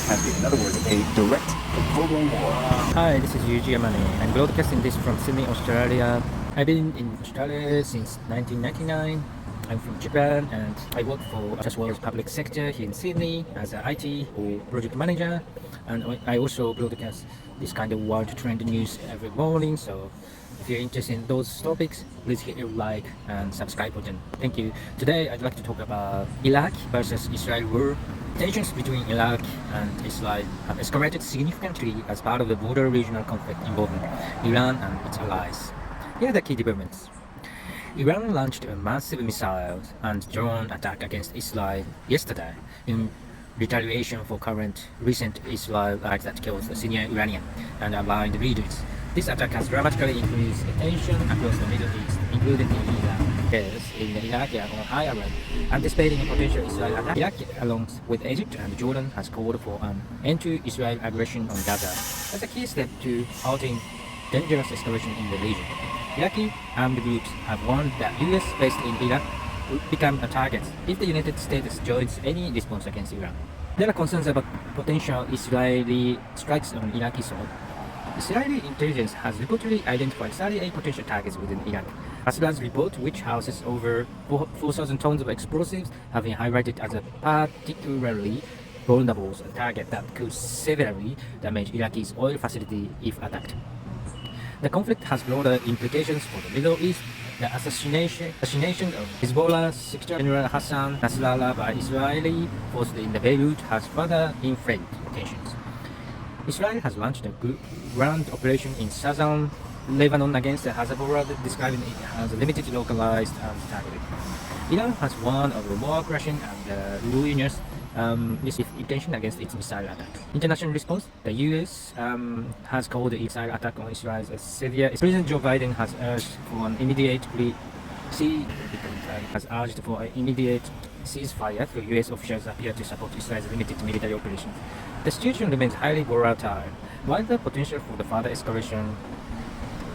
has been, in other words, a direct, full-blown war. Hi, this is Yuji Yamane. I'm broadcasting this from Sydney, Australia. I've been in Australia since 1999. I'm from Japan and I work for as well as public sector here in Sydney as an IT or project manager, and I also broadcast this kind of world trend news every morning. So if you're interested in those topics, please hit your like and subscribe button. Thank you. Today I'd like to talk about Iraq versus Israel war. Tensions between Iraq and Israel have escalated significantly as part of the broader regional conflict involving Iran and its allies. Here are the key developments. Iran launched a massive missile and drone attack against Israel yesterday in retaliation for recent Israel attacks that killed a senior Iranian and aligned leaders. This attack has dramatically increased tension across the Middle East, including in Iran. In Iraq are on high alert, anticipating a potential Israel attack. Iraq, along with Egypt and Jordan, has called for an end to Israel aggression on Gaza as a key step to halting dangerous escalation in the region. Iraqi armed groups have warned that US based in Iraq would become a target if the United States joins any response against Iran. There are concerns about potential Israeli strikes on Iraqi soil. Israeli intelligence has reportedly identified 38 potential targets within Iraq. Aslad's report, which houses over 4,000 tons of explosives, have been highlighted as a particularly vulnerable target that could severely damage Iraqi's oil facility if attacked. The conflict has broader implications for the Middle East. The assassination of Hezbollah Secretary General Hassan Nasrallah by Israeli forces in the Beirut has further inflamed tensions. Israel has launched a ground operation in southern Lebanon against the Hezbollah, describing it as limited, localized, and targeted. Iran has warned of the more crushing and ruinous intention against its missile attack. International response: the US has called the Israel attack on Israel as severe. President Joe Biden has urged for an immediate ceasefire. For US officials appear to support Israel's limited military operations. The situation remains highly volatile, while the potential for the further escalation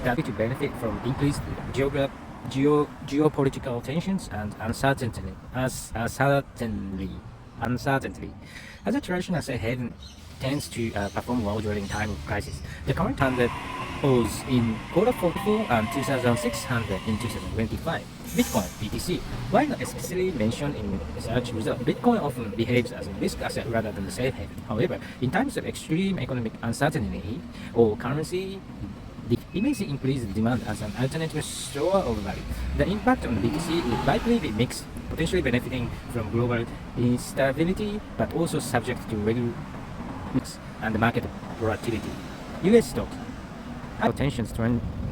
to benefit from increased geopolitical tensions and uncertainty. As a traditional safe haven tends to perform well during time of crisis, the current $100 in Q4 and 2,600 in 2025. Bitcoin (BTC), while not explicitly mentioned in research results, Bitcoin often behaves as a risk asset rather than a safe haven. However, in times of extreme economic uncertainty or currency, it may see increased demand as an alternative store of value. The impact on BTC would likely be mixed, potentially benefiting from global instability, but also subject to regulations and market volatility. US stocks. High tensions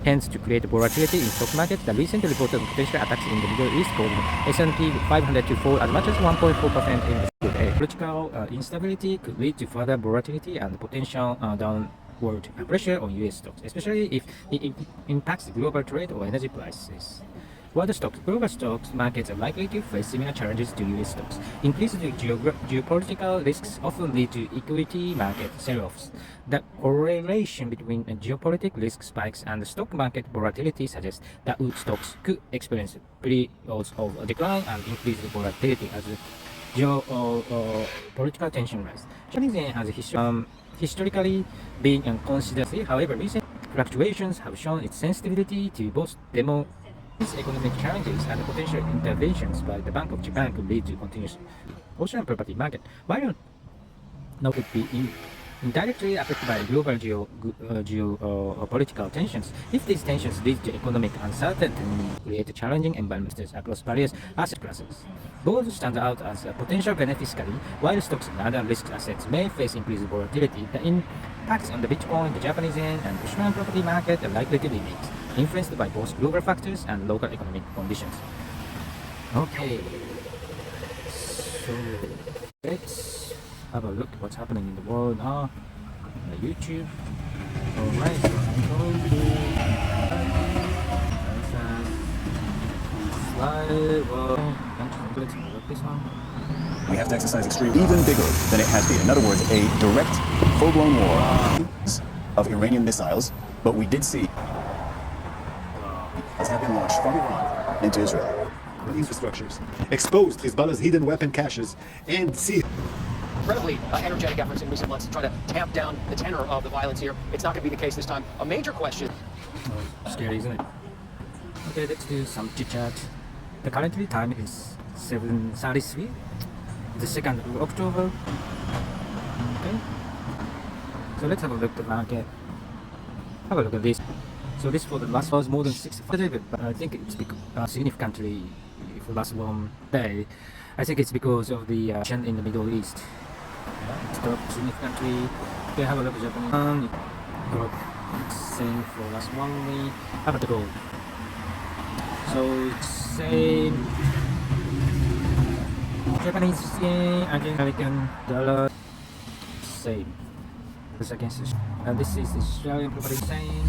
tends to create volatility in stock market. The recently reported potential attacks in the Middle East caused S&P 500 to fall as much as 1.4% in the day. Political instability could lead to further volatility and potential downward pressure on US stocks, especially if it impacts global trade or energy prices. Global stocks markets are likely to face similar challenges to US stocks. Increased geopolitical risks often lead to equity market sell-offs. The correlation between geopolitical risk spikes and the stock market volatility suggests that stocks could experience periods of decline and increased volatility as geopolitical tension rise. Japan has historically been considered. However, recent fluctuations have shown its sensitivity to both these economic challenges and potential interventions by the Bank of Japan could lead to continuous Australian property market. While now could be indirectly affected by global geopolitical tensions. If these tensions lead to economic uncertainty and create challenging environments across various asset classes, gold stands out as a potential beneficiary, while stocks and other risk assets may face increased volatility. The impacts on the Bitcoin, the Japanese yen, and Australian property market are likely to be mixed, influenced by both global factors and local economic conditions. Okay, so let's have a look at what's happening in the world now on YouTube. Alright, so I'm going to We have to exercise extreme, even bigger than it has been. In other words, a direct, full-blown war of Iranian missiles. But we did see has been launched from Iran into Israel. Infrastructures, exposed Hezbollah's hidden weapon caches, and see. incredibly energetic efforts in recent months to try to tamp down the tenor of the violence here. It's not going to be the case this time. A major question. Oh, scary, isn't it? Okay, let's do some chit chat. The currently time is 7:33, the 2nd of October. Okay, so let's have a look at the market. Have a look at this. So this for the last was more than 65, but I think it's significantly for last one day. I think it's because of the action in the Middle East. Yeah, it's dropped significantly. Okay, have a look at Japan. It dropped same for last 1 week. How about the gold? So it's same. Japanese yen, American dollar, same. This against and this is Australian property same.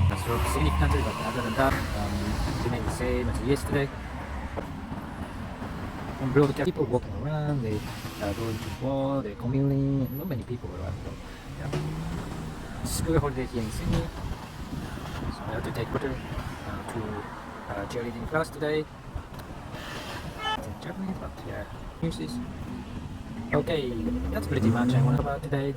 That's dropped significantly, but other than that, remain the same as yesterday. On broadcast, people walking around, they are going to war, they're communing, not many people around. Yeah. School holiday here in Sydney, so I have to take water to cheerleading class today. It's in Japanese, but yeah, news is okay. That's pretty much I want to talk about today.